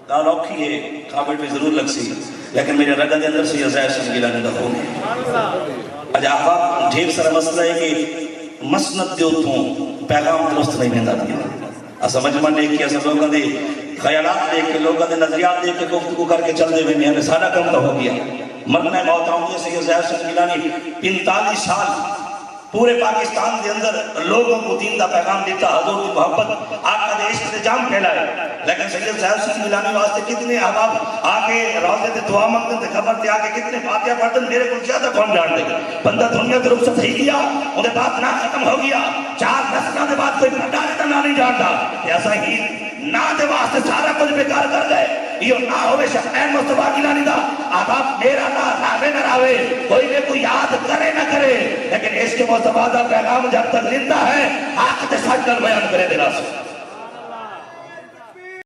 گال اوکھی ہے کھابٹ بھی ضرور لگ سی لیکن میرے رگہ دے اندر سے یہ زہر سن گیلانی دا خون ہے اج آقا ڈھیر سارا مسئلہ ہے کہ مسند دیو تھوں پیغام درست نہیں مہندہ دیا اسا مجمع دیکھ کے اسا لوگوں دے خیالات دیکھ کے لوگوں دے نظریات دیکھ کے گفتگو کر کے چل دے ہوئے میں ہمیں سارا کم تو ہو گیا مرنا موت آؤں سے یہ زہر سن گیلانی 45 سال پورے پاکستان دے اندر لوگوں کو دین دا پیغام دیتا حضور کی محبت آقا دے عشق دے جام پھیلائے لیکن سید زہر سن گیلانی واسطے کتنے احباب آکے روزے تے دعا مانگتے تے خبر تے آکے کتنے فاتحہ پڑھتے میرے کو زیادہ کون جان دے بندہ دنیا تے رخصت ہی گیا انہیں بات نہ ختم ہو گیا 4 نسلوں دے بعد کوئی پڑھا دیتا نہ نہیں جانتا ایسا ہی نہ دے واسطے سارا کچھ بیکار کر دے یہ نہ ہوئے شفعین مصطفیٰ گیلانی دا احباب میرا نہ راوے نہ راوے کوئی میں کوئی یاد کرے نہ کرے لیکن عشق مصطفیٰ دا پیغام جب تک زندہ ہے حق تے سچ کر بیان کرے دلا سے